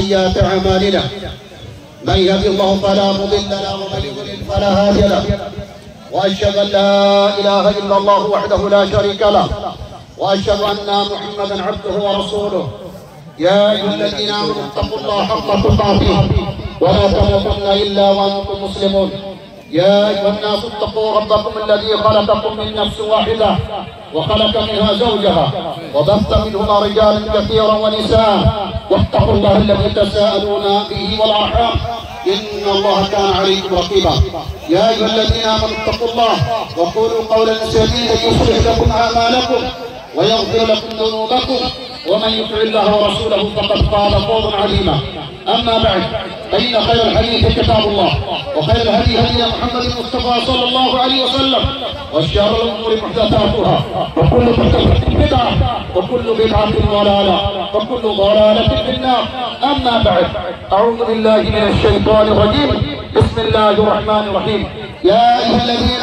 سيئات أعمالنا من يهده الله فلا مضل له ومن يضلل فلا هادي له وأشهد أن لا إله إلا الله وحده لا شريك له وأشهد أن محمدا عبده ورسوله يا أيها الذين آمنوا اتقوا الله حق تقاته ولا تموتن إلا وأنتم مسلمون يا أيها الناس اتقوا ربكم الذي خلقكم من نفس واحدة وخلق منها زوجها وبث منهما رجالا كثيرا ونساء واتقوا الله الذي تساءلون به والأرحام إن الله كان عليكم رقيبا يا أيها الذين آمنوا اتقوا الله وقولوا قولا سديدا يصلح لكم أعمالكم ويغفر لكم ذنوبكم ومن يطع الله ورسوله فقد فاز فوزا عظيما أما بعد فإن خير الحديث كتاب الله وخير الهدي هدي محمد المصطفى صلى الله عليه وسلم وشر الأمور محدثاتها وكل محدثة بدعة وكل بدعة ضلالة وكل ضلالة في النار أما بعد أعوذ بالله من الشيطان الرجيم بسم الله الرحمن الرحيم يا أيها الذين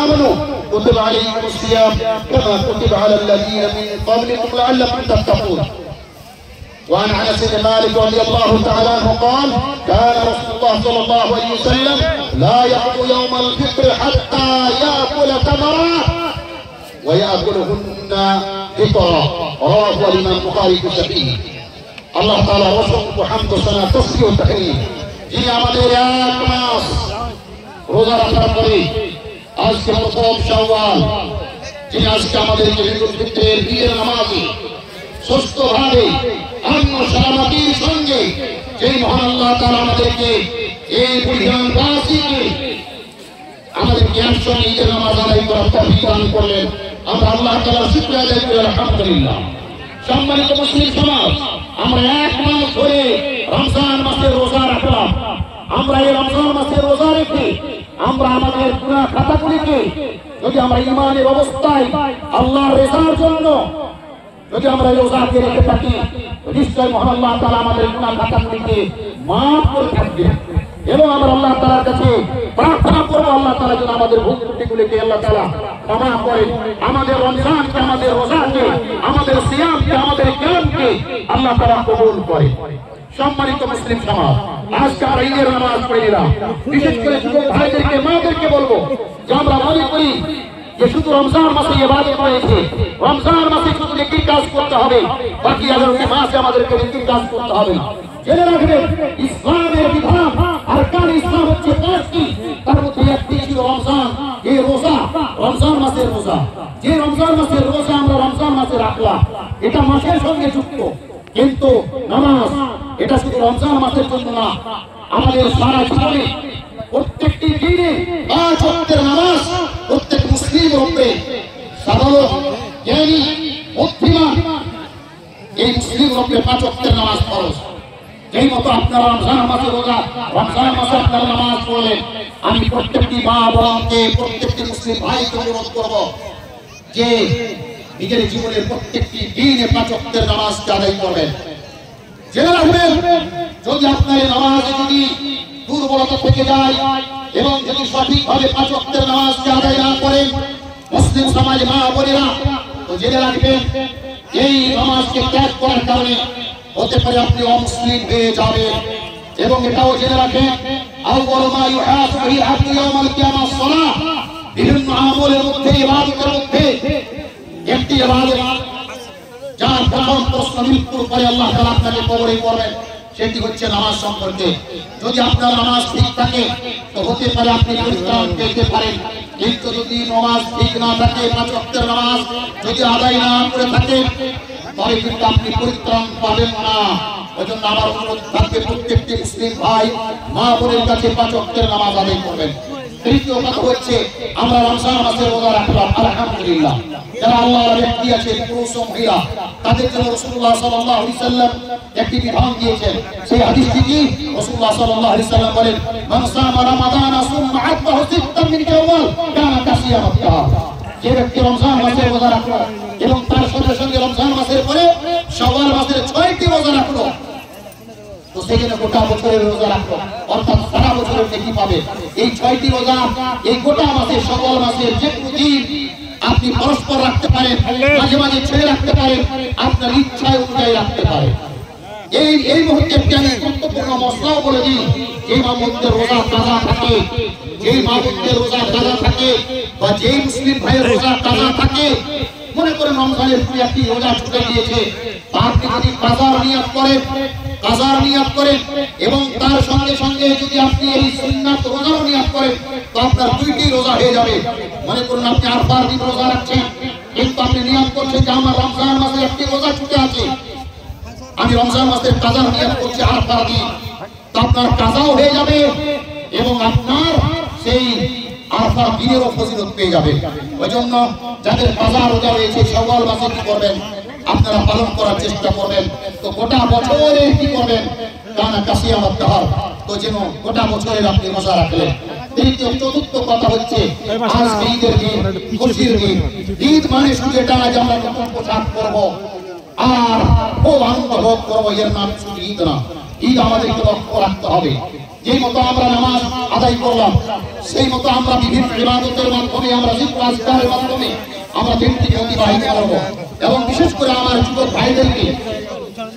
آمنوا كتب عليكم الصيام كما كتب على الذين من قبلكم لعلكم تتقون وعن انس بن مالك رضي الله تعالى عنه قال كان رسول الله صلى الله عليه وسلم لا يأكل يوم الفطر حتى يأكل تمرا ويأكلهن فطرا رواه الإمام البخاري في صحيحه আল্লাহ তাআলা অসংখ্য হামদ ও সানা তাসবিহ ও তাহমিদ যিনি আমাদের এক মাস রোজা রাখার পরে আজকে প্রথম শাওয়াল যিনি আজকে আমাদেরকে ঈদুল ফিতরের ঈদের নামাজে সুস্থভাবে অন্য সালামতির সঙ্গে যেই মহান আল্লাহ তাআলা আমাদেরকে এই পরিধান বাসীকে আমাদেরকে একসঙ্গে ঈদের নামাজ আদায় করার তৌফিক দান করলেন আমরা আল্লাহ তাআলার শুকরিয়া আদায় করি আলহামদুলিল্লাহ। সম্মানিত মুসলিম সমাজ, আমরা এক মাস ধরে রমজান মাসের রোজা রাখলাম। আমরা এই রমজান মাসের রোজা রেখে আমরা আমাদের গুনাহ খাতাগুলিকে যদি আমরা ঈমানের অবস্থায় আল্লাহর রেজার জন্য যদি আমরা রোজাকে রেখে থাকি নিশ্চয় মহান আল্লাহ তাআলা আমাদের গুনাহ খাতাগুলিকে মাফ করে থাকবেন এবং আমরা আল্লাহ তাআলার কাছে প্রার্থনা করব আল্লাহ তাআলা যেন আমাদের ভুল ত্রুটিগুলিকে আল্লাহ তাআলা ক্ষমা করেন, আমাদের রমজানকে, আমাদের রোজাকে, আমাদের সিয়ামকে, আমাদের কিয়ামকে আল্লাহ তাআলা কবুল করেন। সম্মানিত মুসলিম সমাজ, আজকে আমরা ঈদের নামাজ পড়ে নিলাম। বিশেষ করে যুবক ভাইদেরকে, মাদেরকে বলবো যে আমরা মনে করি যে শুধু রমজান মাসে ইবাদত রয়েছে, রমজান মাসে শুধু নেকির কাজ করতে হবে, বাকি 11টি মাসে আমাদেরকে নেকির কাজ করতে হবে না। জেনে রাখবেন ইসলামের বিধান আরকান ইসলাম হচ্ছে 5টি, তার মধ্যে একটি ছিল রমজান। এই রোজা রমজান মাসের রোজা, যে রমজান মাসের রোজা আমরা রমজান মাসে রাখলাম এটা মাসের সঙ্গে যুক্ত, কিন্তু নামাজ এটা শুধু রমজান মাসের জন্য না, আমাদের সারা জীবনে প্রত্যেকটি দিনে 5 ওয়াক্তের নামাজ প্রত্যেক মুসলিম রূপে সাধারণ জ্ঞানী বুদ্ধিমান এই মুসলিম রূপে 5 ওয়াক্তের নামাজ ফরজ। এই মতো আপনারা রমজান মাসে রোজা, রমজান মাসে আপনারা নামাজ পড়লেন, আমি প্রত্যেকটি মা বোনকে, প্রত্যেকটি মুসলিম ভাইকে অনুরোধ করব যে নিজের জীবনের প্রত্যেকটি দিনে 5 ওয়াক্তের নামাজ আদায় করবেন। জেনে রাখবেন যদি আপনার নামাজে যদি দুর্বলতা থেকে যায় এবং যদি সঠিকভাবে 5 ওয়াক্তের নামাজকে আদায় না করেন মুসলিম সমাজ মা বোনেরা, তো জেনে রাখবেন এই নামাজকে ত্যাগ করার কারণে হতে পারে আপনি অমুসলিম হয়ে যাবেন। এবং এটাও জেনে রাখেন আউয়ালু মা ইউহাসাবু বিহি আল-আবদু ইয়াওমাল কিয়ামাহ সালাহ, বিভিন্ন আমলের মধ্যে, ইবাদতের মধ্যে একটি ইবাদত যার প্রথম প্রশ্ন মৃত্যুর পরে আল্লাহ তাআলা আপনাকে কবরে করবেন, সেটি হচ্ছে নামাজ সম্পর্কে। যদি আপনার নামাজ ঠিক থাকে তো হতে পারে আপনি পরিত্রাণ পেতে পারেন, কিন্তু যদি নামাজ ঠিক না থাকে, 5 ওয়াক্তের নামাজ যদি আদায় না করে থাকেন তবে কিন্তু আপনি পরিত্রাণ পাবেন না। ওইজন্য আমার অনুরোধ থাকবে প্রত্যেকটি মুসলিম ভাই মা বোনের কাছে 5 ওয়াক্তের নামাজ আদায় করবেন। তৃতীয় কথা হচ্ছে আমরা রমজান মাসে রোজা রাখলাম আলহামদুলিল্লাহ। যারা আল্লাহর ব্যক্তি আছে পুরুষ ও মহিলা তাদের জন্য রাসূলুল্লাহ সাল্লাল্লাহু আলাইহি সাল্লাম একটি বিধান দিয়েছেন। সেই হাদিসটি কি? রাসূলুল্লাহ সাল্লাল্লাহু আলাইহি সাল্লাম বলেন মান সামা রমাদান সুম্মা আতাহু সিত্তাম মিন শাওয়াল কানা কাসিয়ামাত দাহর। যে ব্যক্তি রমজান মাসে রোজা রাখলো এবং তার সঙ্গে সঙ্গে রমজান মাসের পরে শাওয়াল মাসের 6টি রোজা রাখলো তো সেখানে গোটা বছরের রোজা রাখলো, অর্থাৎ সারা বছরের নেকি পাবে। এই 6টি রোজা এই গোটা মাসে শাওয়াল মাসের যে কোনো দিন আপনি পরস্পর রাখতে পারেন, মাঝে মাঝে ছেড়ে রাখতে পারেন, আপনার ইচ্ছা অনুযায়ী রাখতে পারেন। এই মুহূর্তে আমি গুরুত্বপূর্ণ মশলাও বলে দিই, যে মাহমুদের রোজা কাজা থাকে, যেই মাহমুদের রোজা কাজা থাকে বা যেই মুসলিম ভাইয়ের রোজা কাজা থাকে, মনে করেন রমজানের একটি রোজা ছুটে গিয়েছে, আপনি যদি কাজার নিয়াত করেন এবং তার সঙ্গে সঙ্গে যদি আপনি এই সুন্নাত রোজার নিয়াত করেন, তো আপনার দুইটি রোজা হয়ে যাবে। মনে করুন আপনি আরফার দিন রোজা রাখছেন, কিন্তু আপনি নিয়াত করছেন যে আমার রমজান মাসে একটি রোজা ছুটে আছে, আমি রমজান মাসের কাজার নিয়াত করছি আরফার দিন, তো আপনার কাজাও হয়ে যাবে এবং আপনার সেই আরফার দিনেরও ফজিলত পেয়ে যাবে। ওই জন্য যাদের কাজা রোজা রয়েছে শাওয়াল মাসে কি করবেন, আপনারা পালন করার চেষ্টা করবেন। তো গোটা বছরে কি করবেন, কানা কাশিয়ামাত দাহার, তো যেন গোটা বছরের আপনি রোজা রাখলেন। তৃতীয় চতুর্থ কথা হচ্ছে আজ ঈদের দিন, খুশির দিন। ঈদ মানে শুধু এটা যে আমরা নতুন পোশাক পরবো আর খুব আনন্দ ভোগ করবো, এর নাম শুধু ঈদ না। ঈদ আমাদেরকে লক্ষ্য রাখতে হবে। যে মতো আমরা নামাজ আদায় করলাম, সেই মতো আমরা বিভিন্ন ইবাদতের মাধ্যমে, আমরা জিকির আজকারের মাধ্যমে আমরা দিনটিকে অতিবাহিত করবো। এবং বিশেষ করে আমার যুবক ভাইদেরকে,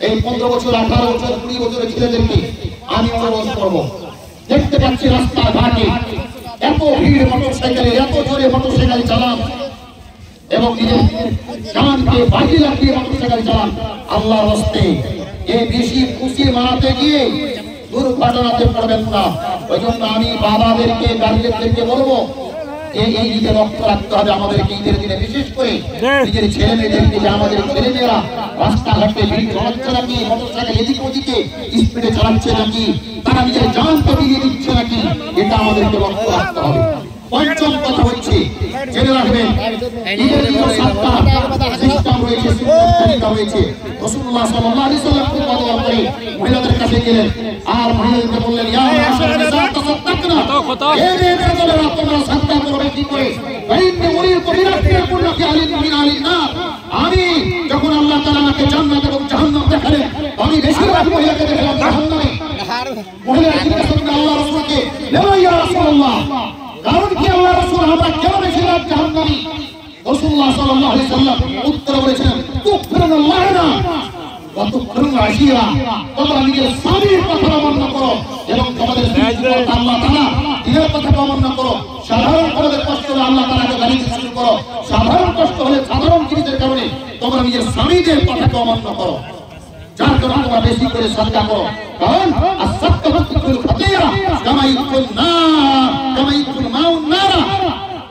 এই 15 বছর 18 বছর 20 বছরের ছেলেদেরকে আমি অনুরোধ করবো, দেখতে পাচ্ছি রাস্তাঘাটে এত ভিড় মোটরসাইকেলে, এত জোরে মোটরসাইকেল চালান এবং নিজের জানকে বাজি লাগিয়ে মোটরসাইকেল চালান, আল্লাহর রাস্তে এই বেশি খুশি মানাতে গিয়ে দুর্ঘটনাতে পড়বেন না। ওই জন্য আমি বাবাদেরকে, গার্জিয়ানদেরকে বলবো, এই ঈদে লক্ষ্য রাখতে হবে আমাদেরকে। ঈদের দিনে বিশেষ করে নিজের ছেলে মেয়েদেরকে, যে আমাদের ছেলে মেয়েরা রাস্তাঘাটে ভিড় চালাচ্ছে নাকি, মোটরসাইকেল এদিক ওদিকে স্পিডে চালাচ্ছে নাকি, তারা নিজের জানকে দিয়ে দিচ্ছে নাকি, এটা আমাদেরকে লক্ষ্য রাখতে হবে। পঞ্চম কথা হচ্ছে, জেনে রাখবেন ঈদের দিনে 7টা সিস্টেম রয়েছে, সুন্নাত রয়েছে। রাসূলুল্লাহ সাল্লাল্লাহু আলাইহি ওয়াসাল্লাম খুব আদর করে মহিলাদের কাছে গেলেন আর মহিলাদেরকে বললেন, ইয়া মাশাআল্লাহ নিসা তাসাদদাকনা, এই মেয়েদের বলে তোমরা সাদকা করবে কি করে, বাইনে ওরির কবিরাতের পূর্ণ কি আলিন মিন আলিন না। আমি যখন আল্লাহ তাআলা আমাকে জান্নাত এবং জাহান্নাম দেখালেন, আমি বেশিরভাগ মহিলাকে দেখলাম জাহান্নামে। মহিলারা জিজ্ঞাসা করলেন আল্লাহর রাসূলকে, ইয়া রাসূলুল্লাহ, কারণ কি আল্লাহ রাসূল, আমরা কেন বেশিরভাগ জাহান্নামী? রাসূলুল্লাহ সাল্লাল্লাহু আলাইহি ওয়াসাল্লাম উত্তর বলেছেন, তুকফিরুল্লাহ না ওয়া তুকফিরুল আশিরা, তোমরা নিজের স্বামীর কথা অমান্য করো এবং তোমাদের আল্লাহ তাআলা দিনের কথা অমান্য করো। সাধারণ তোমাদের কষ্ট হলে আল্লাহ তাআলাকে গালি দিতে শুরু করো, সাধারণ কষ্ট হলে সাধারণ জিনিসের কারণে তোমরা নিজের স্বামীদের কথাকে অমান্য করো, যার কারণে তোমরা বেশি করে সাদকা করো। কারণ as-সাদকাতু তুকফিরুল খাতিয়া কামা ইকুন নার, কামা ইকুন মাউন নারা।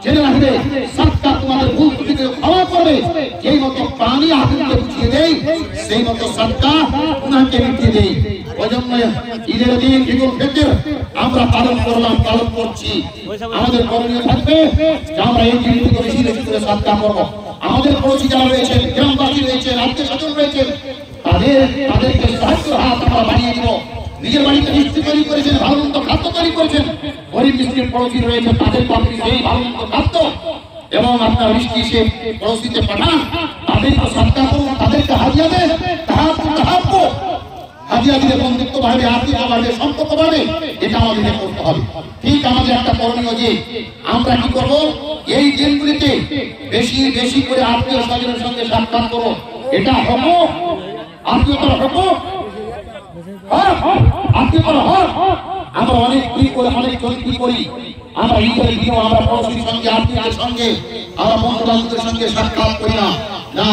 জেনে রাখবে সাদকা তোমাদের ভুল ত্রুটিকে ক্ষমা করবে। যেই মতো পানি আগুনকে বুঝিয়ে দেয়, সেই মতো সাদকা গুনাহকে মিটিয়ে দেয়। ওই জন্য ঈদের দিন ঈদুল ফিতর আমরা পালন করলাম, পালন করছি। আমাদের করণীয় থাকবে যে আমরা এই দিনটিকে বেশি বেশি করে সাদকা করবো। আমাদের পড়োশি যারা রয়েছেন, গ্রামবাসী রয়েছেন, আত্মীয় স্বজন রয়েছেন, তাদেরকে সাহায্যের হাত আমরা বাড়িয়ে দিব। নিজের বাড়িতে মিষ্টি তৈরি করেছেন, ভালো মন্দ খাদ্য তৈরি করেছেন, গরিব মিষ্টির পড়োশি রয়েছে, তাদেরকে আপনি সেই ভালো মন্দ খাদ্য এবং আপনার মিষ্টি সে পড়োশিতে পাঠান, তাদেরকে সাদকা করুন, তাদেরকে হাদিয়া দেন। হাদিয়া দিলে বন্ধুত্ব বাড়বে, আত্মীয় বাড়বে, সম্পর্ক বাড়বে, এটা আমাদের করতে হবে। ঠিক আমাদের একটা করণীয় যে আমরা কি করবো, এই দিনগুলিতে বেশি বেশি করে আত্মীয় স্বজনের সঙ্গে সাক্ষাৎ করবো। এটা হবো আত্মীয়তার হবো, আত্মীয়তার হক। আমরা অনেক কি করে, অনেক কি করি, আমরা ঈদের দিনেও আমরা পড়োশির সঙ্গে, আত্মীয়দের সঙ্গে, আমরা বন্ধু বান্ধবদের সঙ্গে সাক্ষাৎ করি না। না,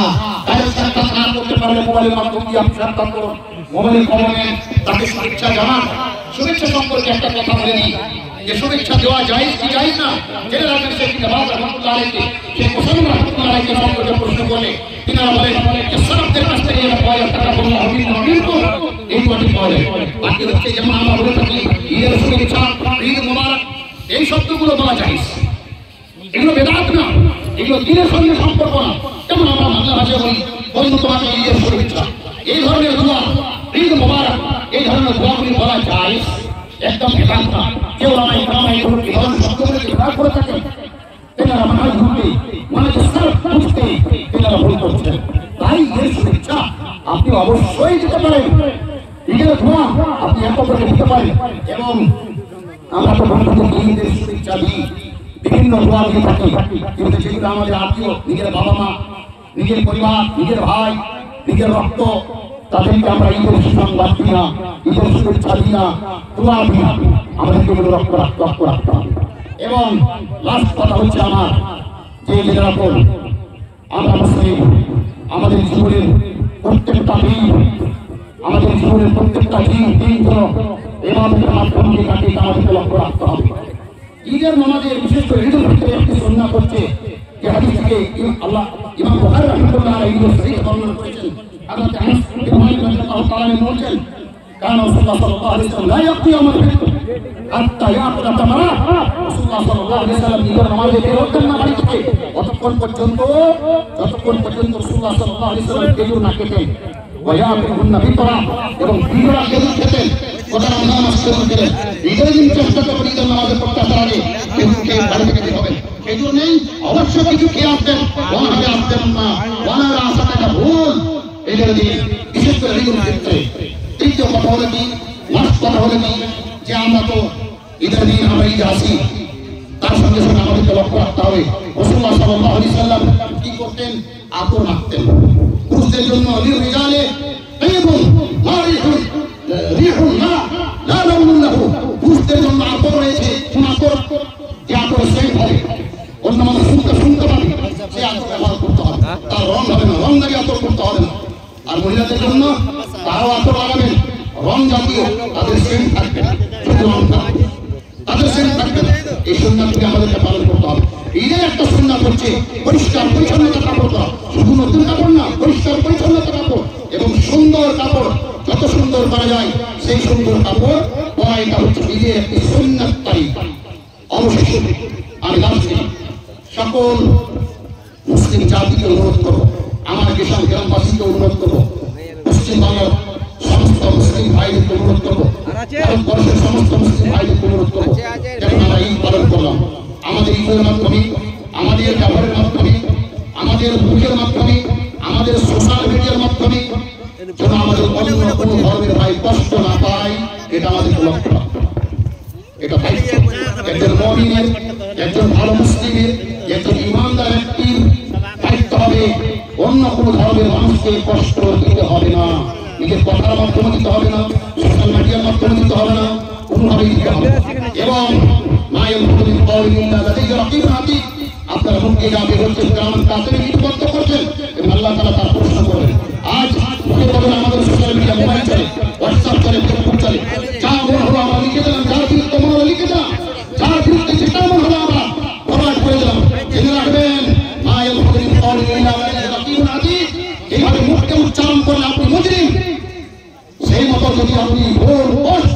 তাদের সাক্ষাৎ না করতে পারলে মোবাইলের মাধ্যমে দিয়ে আপনি সাক্ষাৎ করুন, মোবাইলের কলমে তাকে শুভেচ্ছা জানান। শুভেচ্ছা সম্পর্কে একটা কথা বলে দিই, যে শুভেচ্ছা দেওয়া যায় কি যায় না, জেনে রাখবেন শেখ নওয়াজ রহমাতুল্লাহ আলাইহি, শেখ মুসান্নাফ রহমাতুল্লাহ আলাইহি সম্পর্কে প্রশ্ন করলে তিনারা বলেন যে সালাফদের কাছ থেকে এরা পাওয়া টাকা বলল আমিন আমিন তো এই কথা বলে। বাকি হচ্ছে যেমন আমরা বলে থাকি ঈদের শুভেচ্ছা, ঈদ মোবারক, এই শব্দগুলো বলা যায়, এগুলো বেদাত না, এগুলো দিনের সঙ্গে সম্পর্ক না। যেমন আমরা বাংলা ভাষায় বলি বন্ধু তোমাকে ঈদের শুভেচ্ছা, এই ধরনের দোয়া, ঈদ মোবারক, এই ধরনের দোয়াগুলি বলা যায়, একদম বেদাত না। কেউ রামাই রামাই এই ধরনের শব্দগুলোকে ব্যবহার করে থাকেন, এনারা মানাজ ঘুরতে মানাজের সারফ বুঝতে এনারা ভুল করছেন। তাই এর শুভেচ্ছা আপনি অবশ্যই দিতে পারেন, ঈদের দোয়া আপনি এত করে দিতে পারেন। এবং আমরা তো বন্ধুদের ঈদের শুভেচ্ছা দিই, বিভিন্ন দোয়া দিয়ে থাকি, কিন্তু যেগুলো আমাদের আত্মীয়, নিজের বাবা মা, নিজের পরিবার, নিজের ভাই, নিজের রক্ত, তাদেরকে আমরা ঈদের সংবাদ দিই না, ঈদের শুভেচ্ছা দিই না, দোয়া দিই না, আমাদেরকে লক্ষ্য রাখতে হবে। এবং লাস্ট কথা হচ্ছে আমার যে যেরকম আমরা মুসলিম, আমাদের জীবনের প্রত্যেকটা দিন, আমাদের জীবনের প্রত্যেকটা দিন যেন এবাদতের মাধ্যমে কাটে, আমাদেরকে লক্ষ্য রাখতে হবে। ঈদের নামাজের বিশেষ করে ঈদের ভিতরে একটি সুন্নাত হচ্ছে যে হাদিস থেকে আল্লাহ ইমাম বুখারী রাহিমাহুল্লাহ ঈদের সহিহ বর্ণনা করেছেন। হযরত আনাস ইবনে মালিক রাদিয়াল্লাহু তাআলা বলেন কান রাসূলুল্লাহ সাল্লাল্লাহু আলাইহি ওয়াসাল্লাম লা ইয়াকিয়ামু ফিতর হাত্তা ইয়াকুলা তামারা। রাসূলুল্লাহ সাল্লাল্লাহু আলাইহি ওয়াসাল্লাম ঈদের নামাজে বের হতেন না বাড়ি থেকে যতক্ষণ পর্যন্ত রাসূলুল্লাহ সাল্লাল্লাহু আলাইহি ওয়াসাল্লাম খেজুর না খেতেন। ওয়া ইয়াকুলুনা ফিতরা, এবং বিড়া খেজুর খেতেন। কথা নামাজ শুরু করেন ঈদের দিন চেষ্টা করবেন ঈদের নামাজে পড়তে আসার আগে খেজুরকে বাড়ি থেকে দিতে হবে। খেজুর নেই অবশ্য কিছু খেয়ে আসবেন, ওনারে আসবেন না, ওনারা আসাটা একটা ভুল। ঈদের দিন বিশেষ করে ঈদের ক্ষেত্রে তৃতীয় কথা হলো কি, লাস্ট কথা হলো কি, যে আমরা তো ঈদের দিন আমরা ঈদে আসি, তার সঙ্গে সঙ্গে আমাদেরকে লক্ষ্য রাখতে হবে রাসূলুল্লাহ সাল্লাল্লাহু আলাইহি ওয়াসাল্লাম কি করতেন, আতর মাখতেন পুরুষদের জন্য। লিরিজালে তাইয়্যিবুন মারিহুন রিহুন লা লাউনুন লাহু, পুরুষদের জন্য আতর রয়েছে, কোন আতর, যে আতর সেন্ট হবে, অন্য মানুষ শুনতে পাবে, সে আতর ব্যবহার করতে হবে, তার রং হবে না, রংদারি আতর করতে হবে না। আর মহিলাদের জন্য তারাও আতর লাগাবেন, রং জাতীয়, তাদের সেন্ট থাকবে না, শুধু রং থাকবে, তাদের সেন্ট থাকবে না। এই সুন্নাতকে আমাদেরকে পালন করতে হবে। ঈদের একটা সুন্নাত হচ্ছে পরিষ্কার পরিচ্ছন্নতা কাপড় পরা, শুধু নতুন কাপড় না, পরিষ্কার পরিচ্ছন্নতা কাপড় এবং সুন্দর কাপড়, যত সুন্দর করা যায় সেই সুন্দর কাপড় পরা, এটা হচ্ছে ঈদের একটি সুন্নাত তারিকা। অবশেষে আমি লাস্টে সকল মুসলিম জাতিকে অনুরোধ করবো, আমার কিষাণ গ্রামবাসীকে অনুরোধ করবো, পশ্চিমবাংলার সমস্ত মুসলিম ভাইদেরকে অনুরোধ করবো, ভারতবর্ষের সমস্ত মুসলিম ভাইদেরকে অনুরোধ করবো, যেন আমরা ঈদ পালন করলাম আমাদের ঈদের মাধ্যমে, আমাদের ব্যবহারের মাধ্যমে, আমাদের মুখের মাধ্যমে, আমাদের সোশ্যাল মিডিয়ার মাধ্যমে, যেন আমাদের অন্য কোনো ধর্মের ভাই কষ্ট না পায়, এটা আমাদেরকে লক্ষ্য রাখতে হবে। এটা একজন মুমিনের, একজন ভালো মুসলিমের, একজন ইমানদার ব্যক্তির দায়িত্ব হবে অন্য কোনো ধর্মের মানুষকে কষ্ট দিতে হবে না, নিজের কথার মাধ্যমে দিতে হবে না, সোশ্যাল মিডিয়ার মাধ্যমে দিতে হবে না, কোনোভাবেই দিতে হবে। এবং মায়ের প্রতিদিন আপনারা মুখে যাবে হচ্ছে গ্রাম তাদের লিপিবদ্ধ করছেন এবং আল্লাহ তাআলা তার প্রশ্ন করবেন। আজ মুখে বলেন আমাদের সোশ্যাল মিডিয়া, মোবাইল চলে, হোয়াটসঅ্যাপ চলে, ফেসবুক চলে, যা মনে হলো আমরা লিখে দিলাম, যার বিরুদ্ধে মনে হলো লিখে দিলাম, যার বিরুদ্ধে যেটা মনে হলো আমরা ফরওয়ার্ড করে দিলাম। জেনে রাখবেন মায়ের প্রতিদিন এইভাবে মুখকে উচ্চারণ করলে আপনি মুজরিম। সেই মতো যদি আপনি ভুল পোস্ট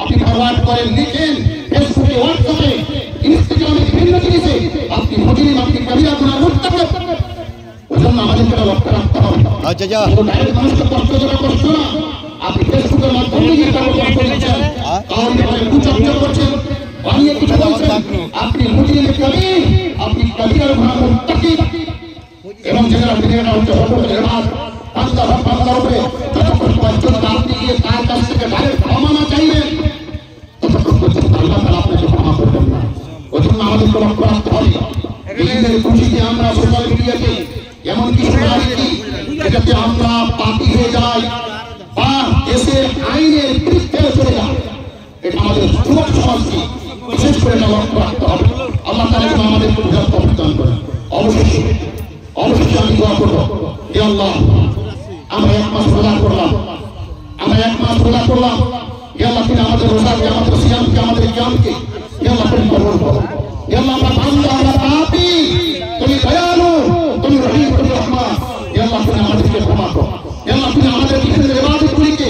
আপনি ফরওয়ার্ড করেন, লিখেন ফেসবুকে, হোয়াটসঅ্যাপে, ইনস্টাগ্রামে, বিভিন্ন জিনিসে, আপনি মুজরিম, আপনি কবিরা গুনাহ মুরতাকিব। ওজন্য আমাদেরকে লক্ষ্য রাখতে হবে। ডাইরেক্ট মানুষকে কষ্ট দেওয়া কষ্ট না, আপনি ফেসবুকের মাধ্যমে যে কষ্ট দিচ্ছেন, কাউকে কুচর্চা করছেন, বানিয়ে কিছু বলছেন, আপনি মুজরিম কবি, আপনি কবিরা গুনাহ মুরতাকিব। এবং যেটা হচ্ছে হকুকের হাত বান্দার উপরে, যতক্ষণ পর্যন্ত আপনি গিয়ে তার কাছ থেকে ডাইরেক্ট ক্ষমা না চাইবেন, ততক্ষণ পর্যন্ত আল্লাহ তাআলা আপনাকে ক্ষমা করবেন না। ওই জন্য আমাদেরকে লক্ষ্য রাখতে হবে ঈদের খুশিতে আমরা সোশ্যাল মিডিয়াতে এমন কিছু না লিখি যেটাতে আমরা পাপী হয়ে যাই বা দেশের আইনের বিরুদ্ধে চলে যায়। এটা আমাদের যুবক সমাজকে বিশেষ করে লক্ষ্য রাখতে হবে। আল্লাহ তাআলা যেন আমাদেরকে বুঝার তৌফিক দান করেন। অবশেষে আমি দোয়া করবো, হে আল্লাহ, আমরা এক মাস রোজা করলাম, হে আল্লাহ তুমি আমাদের রোজাকে, আমাদের সিয়ামকে, আমাদের জ্ঞানকে হে আল্লাহ তুমি কবুল করো। হে আল্লাহ আমরা বান্দা, আমরা পাপী, তুমি দয়ালু, তুমি রহিম, তুমি রহমান। হে আল্লাহ তুমি আমাদেরকে ক্ষমা করো। হে আল্লাহ তুমি আমাদের বিভিন্ন ইবাদতগুলিকে,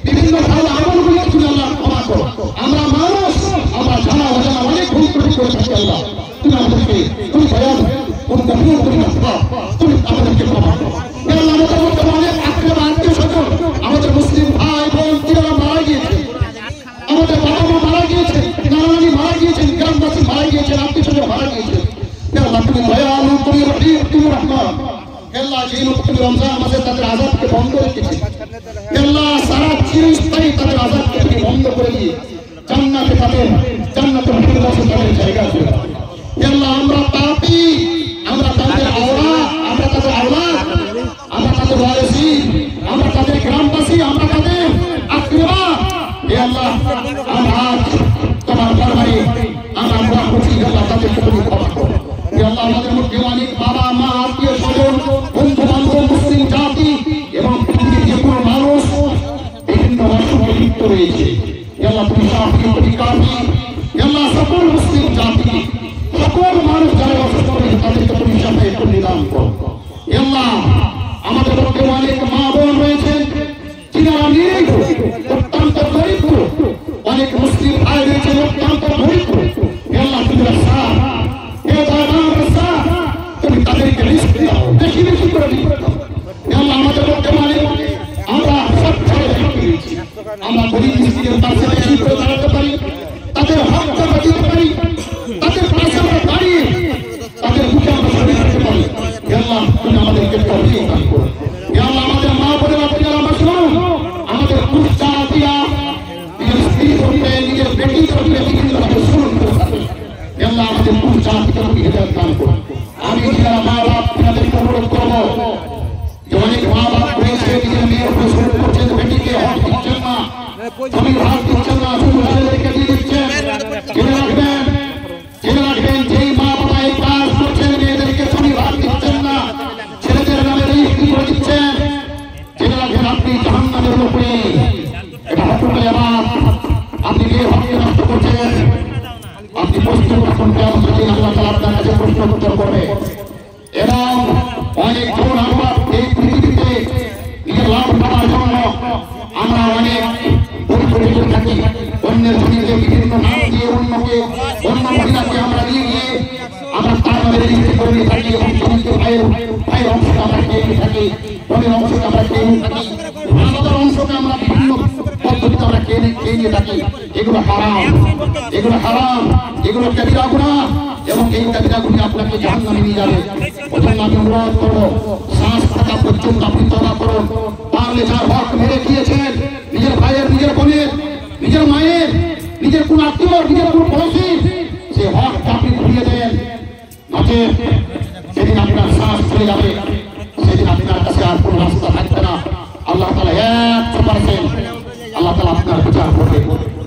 বিভিন্ন ভালো আমলগুলিকে তুমি আল্লাহ ক্ষমা করো। আমরা মানুষ, আমরা জানা অজানা অনেক ভুল ত্রুটি করে থাকি। আল্লাহ তুমি আমাদেরকে, তুমি দয়ালু, তুমি গফুর, তুমি রহমান, তুমি আমাদেরকে ক্ষমা করো। হে আল্লাহ আমাদের মধ্যে অনেক আত্মীয় স্বজন, আমাদের মুসলিম ভাই বোন যারা মারা গিয়েছে, আমাদের বাবা মা মারা গিয়েছেন, নানানি মারা গিয়েছেন, গ্রামবাসী মারা গিয়েছেন, আত্মীয় স্বজন মারা গিয়েছেন। হে আল্লাহ তুমি দয়ালু, তুমি রহিম, তুমি রহমান। হে আল্লাহ যে লোক তুমি রমজান মাসে তাদের আযাবকে বন্ধ রেখেছে, হে আল্লাহ সারা চিরস্থায়ী তাদের আযাবকে তুমি বন্ধ করে দিয়ে জান্নাতে তাদের ফিরদাউসে তাদের জায়গা করে দাও। হে আল্লাহ আমরা পাপী, আমরা তাদের আওলাদ, আমরা তাদের ওয়ারিসিন, আমরা তাদের গ্রামবাসী, লিপ্ত রয়েছে। আল্লাহ তুমি সাফি তুমি কাফি, আল্লাহ সকল মুসলিম জাতি সকল মানুষ যারা অসুস্থ রয়েছে তাদেরকে তুমি সাথে একটু নিদান করো। আল্লাহ আমাদের মধ্যে অনেক মা বোন রয়েছে যারা নিরীহ অত্যন্ত দরিদ্র, অনেক মুসলিম ভাই রয়েছে অত্যন্ত দরিদ্র। আল্লাহ তুমি রাস্তা তুমি তাদেরকে রিস্ক দাও, বেশি বেশি করে দিও। আল্লাহ আমাদের মধ্যে আমরা সব ছেড়ে দিয়েছি, আমরা গরিব মিসকিনের পাশে বেশি করে দাঁড়াতে পারি, তাদের হকটা বাঁচাতে পারি, তাদের পাশে আমরা দাঁড়িয়ে তাদের বুকে আমরা সরে রাখতে পারি। আল্লাহ তুমি আমাদেরকে তৌফিক দান করো। আল্লাহ আমাদের মা বোনেরা যারা মুসলমান, আমাদের পুরুষ জাতিরা নিজের স্ত্রী ধরতে নিজের বেটি ধরতে বিভিন্নভাবে শুরু করে থাকে। আল্লাহ আমাদের পুরুষ জাতিকে তুমি হেদায়েত দান করো। আমি যারা মা বাপ তাদেরকে অনুরোধ করবো, অনেক মা বাপ রয়েছে নিজের মেয়ের উপর শুরু করছেন, বেটিকে হক দিচ্ছেন না, স্বামীর হক দিচ্ছেন না, শুধু ছেলেদেরকে দিয়ে দিচ্ছেন। জেনে রাখবেন যেই মা বাবা এই কাজ করছেন, মেয়েদেরকে স্বামীর হক দিচ্ছেন না, ছেলেদের নামে রেজিস্ট্রি করে দিচ্ছেন, জেনে রাখবেন আপনি জাহান্নামের উপরে। এটা হকুমে আমার, আপনি মেয়ের হককে নষ্ট করছেন। আপনি প্রশ্ন করছেন কেমন যদি আল্লাহ তাআলা আপনার কাছে প্রশ্ন উত্তর করবে। এবং অনেক জন আমরা এই পৃথিবীতে নিজের লাভ পাওয়ার জন্য আমরা অনেক পরিচয় করে থাকি, অন্যের জমিতে বিভিন্ন নাম দিয়ে অন্য মহিলাকে আমরা নিয়ে গিয়ে আমরা তার নামে রেজিস্ট্রি করে নিয়ে থাকি এবং জমিতে ভাইয়ের অংশকে আমরা খেয়ে নিয়ে থাকি, বোনের অংশকে আমরা খেয়ে নিয়ে থাকি, আমাদের অংশকে আমরা বিভিন্ন পদ্ধতিতে আমরা খেয়ে নিয়ে থাকি। এগুলো হারাম, এগুলো হারাম, এগুলো কবিরা গুনাহ এবং এই কবিরা গুনাহ আপনাকে জাহান্নামে নিয়ে যাবে। ওজন্য আমি অনুরোধ করবো, শ্বাস থাকা পর্যন্ত আপনি তওবা করুন। পারলে যার হক মেরে দিয়েছেন, নিজের ভাইয়ের, নিজের বোনের, নিজের মায়ের, নিজের কোন আত্মীয়, নিজের কোন পড়োশী, সে হকটা আপনি ঘুরিয়ে দেন। নচেত সেদিন আপনার শ্বাস চলে যাবে, সেদিন আপনার কাছে আর কোন রাস্তা থাকবে না। আল্লাহ তাআলা 100% আল্লাহ তাআলা আপনার বিচার করবে।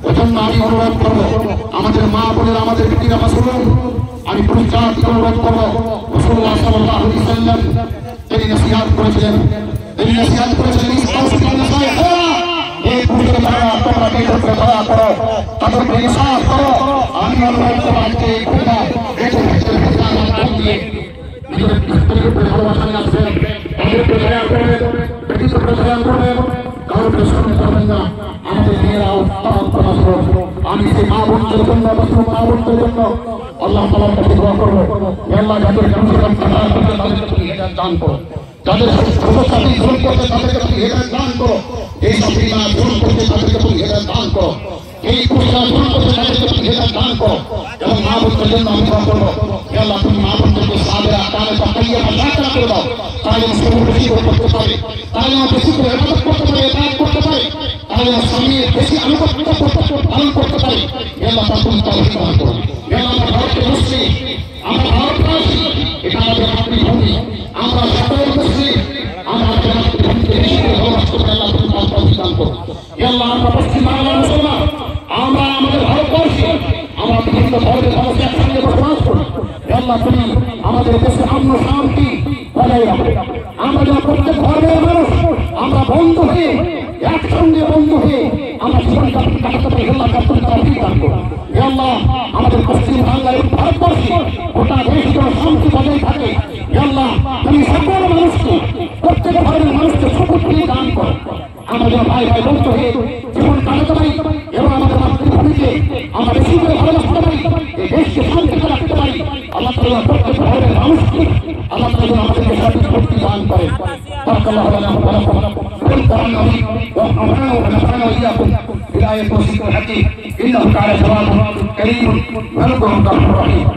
ওজন্য আমি অনুরোধ করবো, আমাদের মা বোনেরা, আমাদের বেটিরা শুনুন, আমি পুরুষ জাতিকে অনুরোধ করবো, রাসূলুল্লাহ সাল্লাল্লাহু আলাইহি ওয়াসাল্লাম তিনি নসিহত করেছিলেন, এই পুরুষের দ্বারা তোমরা মেয়েদেরকে দয়া করো, তাদেরকে ইনসাফ করো। আমি অনুরোধ করবো আজকে এই ঘটনা নিজের স্ত্রীর উপরে ভালোবাসা নিয়ে আসবেন, তাদেরকে দয়া করবেন, বেটির উপরে দয়া করবেন, কাউকে শুনে করবেন না। আমাদের মেয়েরা অত্যন্ত মাসরুম। আমি সেই মা বোনদের জন্য, মা বোনদের জন্য আল্লাহ তাআলার কাছে দোয়া করবো, আল্লাহ যাদের তাদেরকে তুমি হেদায়েত দান করো, যাদের সাথী জুলুম করছে তাদেরকে তুমি হেদায়েত দান করো, এই সাথীরা জুলুম করছে তাদেরকে তুমি হেদায়েত দান করো, এই পুরুষরা জুলুম করছে তাদেরকে তুমি হেদায়েত দান করো। এবং মা বোনদের জন্য আমি দোয়া করবো, আল্লাহ তুমি মা বোনদেরকে সাবেরা কামে তাকিয়ে বাঁচা করে দাও, তারা যেন সবুর বেশি করে করতে পারে, তারা যেন বেশি করে ইবাদত করতে পারে, ইবাদত করতে পারে, তারা যেন স্বামীর বেশি আনুগত্য পালন করতে পারে। আল্লাহ তা তুমি তৌফিক দান করো। আল্লাহ আমরা ভারতের মুসলিম, আমরা ভারতবাসী, এটা আমাদের মাতৃভূমি, আমরা সকল মুসলিম, আমাদের মাতৃভূমিকে বেশি করে ভালোবাসা করতে আল্লাহ তুমি তৌফিক দান করো। আল্লাহ আমরা পশ্চিম বাংলার মুসলমান, আমরা আমাদের ভারতবর্ষে আমরা বিভিন্ন ধর্মের মানুষ একসঙ্গে বসবাস করি। আল্লাহ তুমি আমাদের দেশে আম্ন শান্তি বজায় রাখো। আমরা যেন প্রত্যেক ধর্মের মানুষ আমরা বন্ধু হয়ে, একসঙ্গে বন্ধু হয়ে আমরা জীবন যাপন কাটাতে পারি। আল্লাহ তুমি তৌফিক দান করো। আল্লাহ আমাদের পশ্চিম বাংলা এবং ভারতবর্ষে গোটা দেশ যেন শান্তি বজায় থাকে। আল্লাহ তুমি সকল মানুষকে, প্রত্যেক ধর্মের মানুষকে সুখী দান করো। আমরা যেন ভাই ভাই বন্ধু হয়ে জীবন কাটাতে পারি এবং আমাদের মাতৃভূমিকে আমরা বেশি করে ভালোবাসতে পারি, এই দেশকে শান্তিতে রাখতে পারি। আল্লাহ তাআলা প্রত্যেক ধর্মের মানুষকে আল্লাহ তাআলা আমাদেরকে সঠিক শক্তি দান করেন। বারাকাল্লাহু লানা ওয়া লাকুম ওয়া তাআলা ونفعنا وإياكم بالآية والذكر الحكيم إنه تعالى جواد كريم ونبه غفور رحيم.